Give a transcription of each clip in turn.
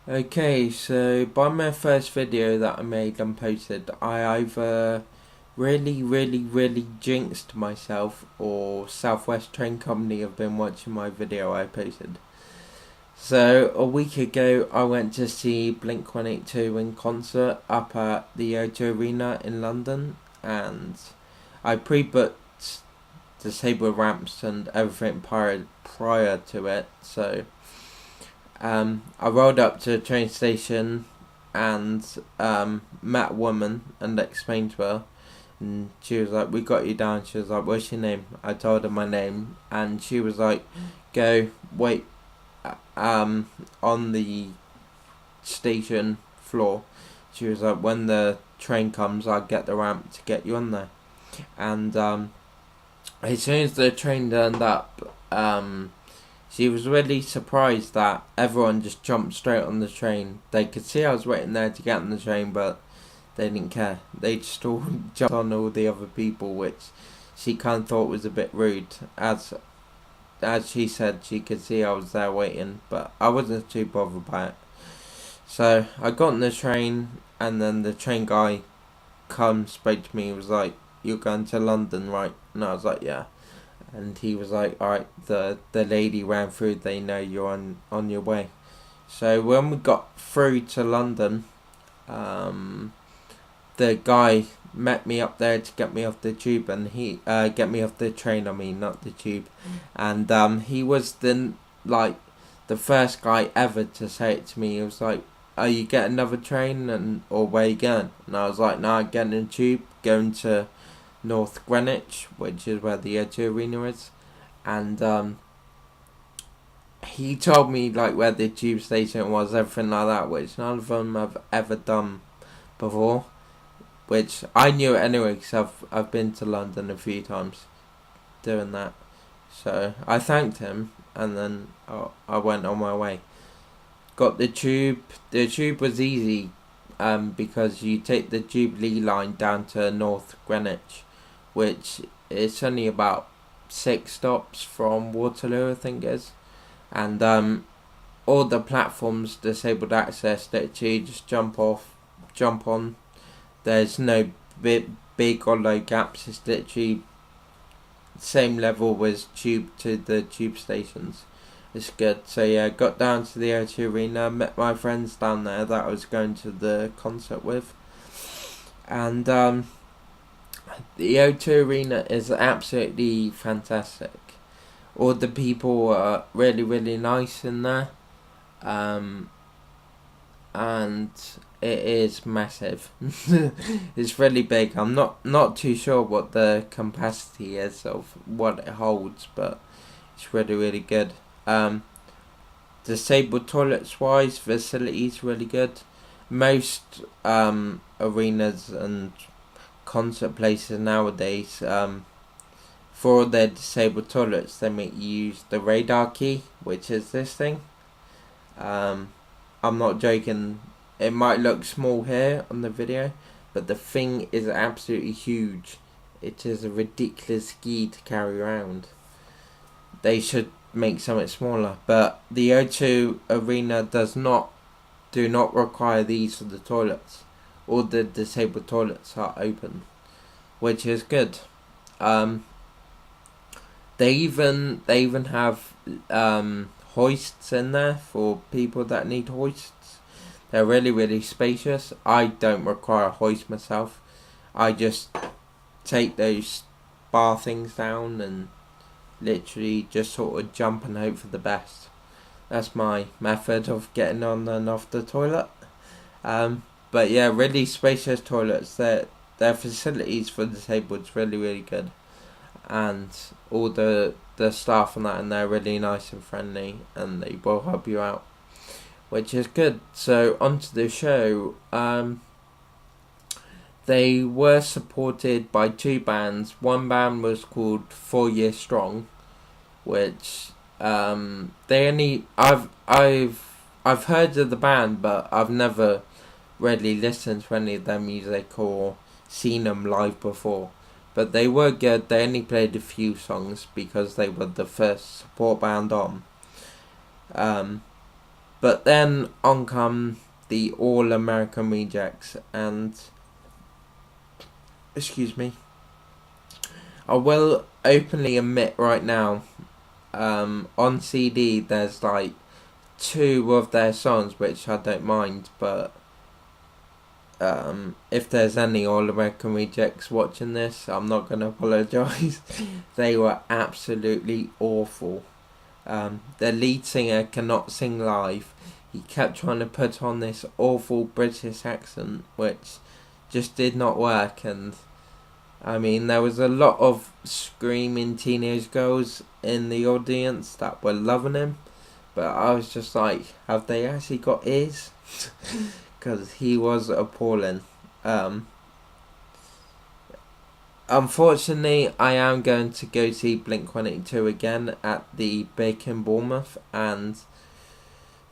Okay, so by my first video that I made and posted, I either really jinxed myself or Southwest Train Company have been watching my video I posted. So a week ago I went to see Blink-182 in concert up at the O2 Arena in London, and I pre-booked disabled ramps and everything prior to it, so I rolled up to the train station and met a woman and explained to her, and she was like, "We got you down." She was like, "What's your name?" I told her my name, and she was like, "Go wait on the station floor." She was like, "When the train comes, I'll get the ramp to get you on there." And as soon as the train turned up, she was really surprised that everyone just jumped straight on the train. They could see I was waiting there to get on the train, but they didn't care. They just all jumped on all the other people, which she kind of thought was a bit rude. As she said, she could see I was there waiting, but I wasn't too bothered by it. So I got on the train, and then the train guy spoke to me. He was like, "You're going to London, right?" And I was like, "Yeah." And he was like, "Alright, the lady ran through, they know you're on your way." So when we got through to London, the guy met me up there to get me off the tube, and he get me off the train, I mean, not the tube. And he was the first guy ever to say it to me. He was like, "Are you getting another train, or where you going?" And I was like, "No, I'm getting a tube, going to North Greenwich," which is where the O2 Arena is. And he told me like where the tube station was, everything like that, which none of them have ever done before. Which I knew anyway, because I've been to London a few times doing that. So I thanked him, and then I went on my way. Got the tube. The tube was easy, because you take the Jubilee line down to North Greenwich, which is only about 6 stops from Waterloo, I think it is. And all the platforms disabled access, literally just jump on. There's no big or low gaps. It's literally same level as tube to the tube stations. It's good. So yeah, got down to the O2 Arena, met my friends down there that I was going to the concert with, and the O2 Arena is absolutely fantastic. All the people are really nice in there, and it is massive. It's really big. I'm not too sure what the capacity is of what it holds, but it's really good. Disabled toilets wise, facilities really good. Most arenas and concert places nowadays, for their disabled toilets, they make you use the radar key, which is this thing. I'm not joking. It might look small here on the video, but the thing is absolutely huge. It is a ridiculous key to carry around. They should make something smaller, but the O2 Arena do not require these for the toilets. All the disabled toilets are open, which is good. They even have hoists in there for people that need hoists. They're really spacious. I don't require a hoist myself. I just take those bar things down and literally just sort of jump and hope for the best. That's my method of getting on and off the toilet. But yeah, really spacious toilets. Their facilities for disabled is really good, and all the staff and that, and they're really nice and friendly, and they will help you out, which is good. So onto the show. They were supported by 2 bands. One band was called 4 Year Strong, which they only I've heard of the band, but I've never really listened to any of their music or seen them live before. But they were good. They only played a few songs because they were the first support band on. But then on come the All American Rejects, and excuse me, I will openly admit right now, on CD there's like 2 of their songs which I don't mind, but if there's any All American Rejects watching this, I'm not going to apologise. They were absolutely awful. The lead singer cannot sing live. He kept trying to put on this awful British accent, which just did not work. And I mean, there was a lot of screaming teenage girls in the audience that were loving him, but I was just like, have they actually got ears? Because he was appalling. Unfortunately, I am going to go see Blink-182 again at the Bake in Bournemouth, and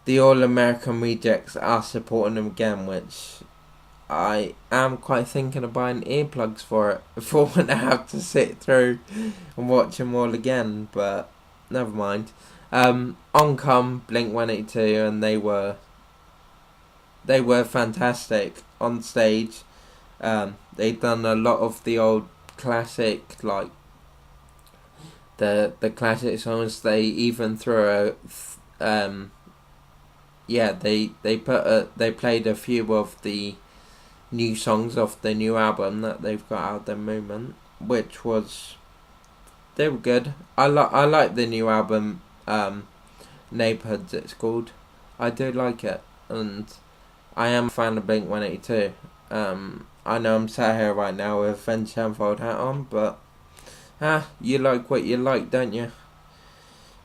the All American Rejects are supporting them again, which I am quite thinking of buying earplugs for it, for when I have to sit through and watch them all again, but never mind. On come Blink-182, and they were fantastic on stage. They've done a lot of the old classic, like the classic songs. They even threw they played a few of the new songs off the new album that they've got out at the moment, which was, they were good. I like the new album, Neighbourhoods it's called. I do like it, and I am a fan of Blink-182. I know I'm sat here right now with a Avenged Sevenfold hat on, but you like what you like, don't you?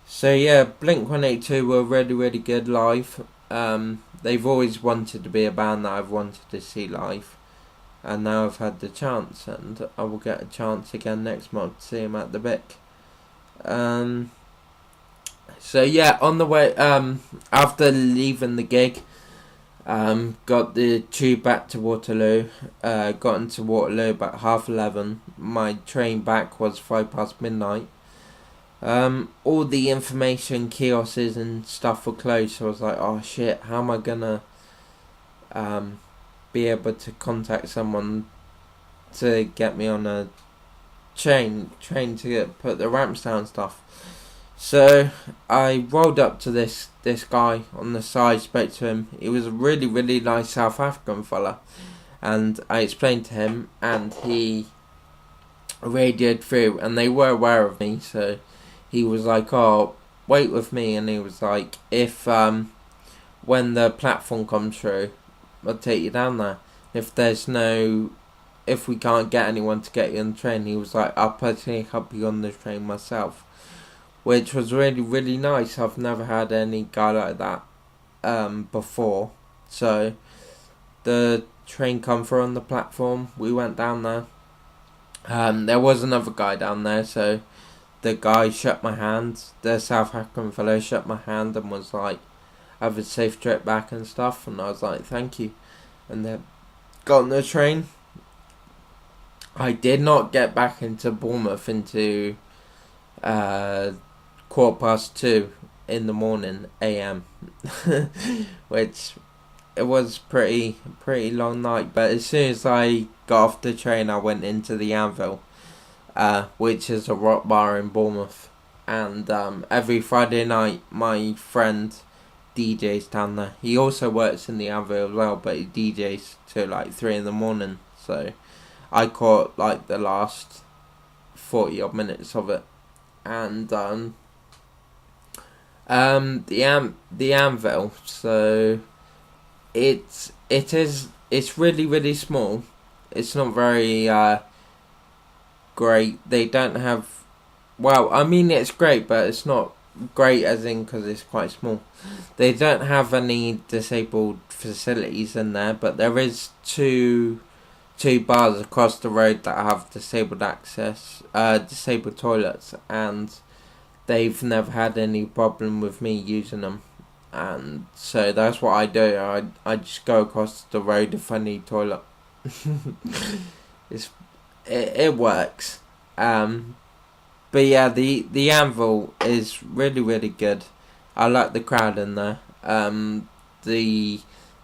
So yeah, Blink-182 were really, really good live. They've always wanted to be a band that I've wanted to see live, and now I've had the chance, and I will get a chance again next month to see them at the Vic. So yeah, on the way, after leaving the gig, got the tube back to Waterloo, got into Waterloo about 11:30. My train back was midnight. All the information kiosks and stuff were closed, so I was like, oh shit, how am I gonna be able to contact someone to get me on a train to put the ramps down and stuff. So I rolled up to this guy on the side, spoke to him. He was a really, really nice South African fella, and I explained to him, and he radioed through, and they were aware of me, so he was like, oh, wait with me, and he was like, if when the platform comes through, I'll take you down there. If we can't get anyone to get you on the train, he was like, I'll personally help you on the train myself, which was really, really nice. I've never had any guy like that before. So the train come through on the platform, we went down there. There was another guy down there, so the guy shook my hand, the South African fellow shook my hand and was like, have a safe trip back and stuff, and I was like, thank you. And then got on the train. I did not get back into Bournemouth into 2:15 in the morning AM, which it was pretty long night. But as soon as I got off the train, I went into the Anvil, which is a rock bar in Bournemouth, and every Friday night my friend DJs down there. He also works in the Anvil as well, but he DJs till like 3 in the morning, so I caught like the last 40 odd minutes of it. And the Anvil, so it's really, really small. It's not very great. They don't have, well, I mean, it's great, but it's not great as in because it's quite small. They don't have any disabled facilities in there, but there is two bars across the road that have disabled access, disabled toilets, and they've never had any problem with me using them. And so that's what I do. I just go across the road if I need toilet. It works. But yeah, the Anvil is really, really good. I like the crowd in there. The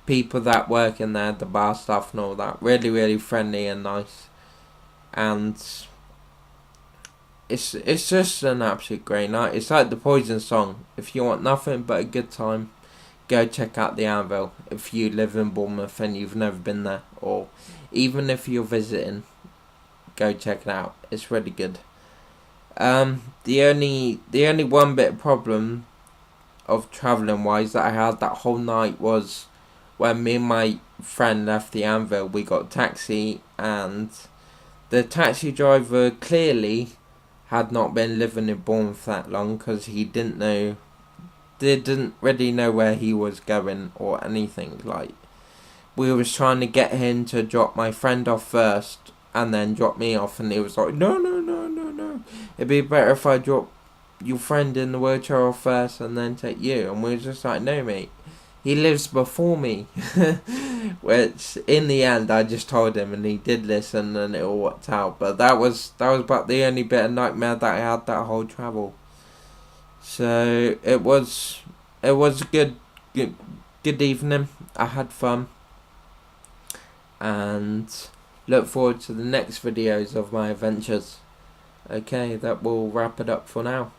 people that work in there, the bar staff and all that, really, really friendly and nice. And it's just an absolute great night. It's like the Poison song. If you want nothing but a good time, go check out the Anvil. If you live in Bournemouth and you've never been there, or even if you're visiting, go check it out. It's really good. The only one bit of problem of travelling wise that I had that whole night was when me and my friend left the Anvil. We got a taxi, and the taxi driver clearly had not been living in Bournemouth that long, because he didn't really know where he was going or anything. Like, we was trying to get him to drop my friend off first and then drop me off, and he was like, no, it'd be better if I drop your friend in the wheelchair off first and then take you. And we were just like, no mate, he lives before me. Which in the end I just told him, and he did listen, and it all worked out. But that was about the only bit of nightmare that I had that whole travel. So it was a good evening. I had fun, and look forward to the next videos of my adventures. Okay, that will wrap it up for now.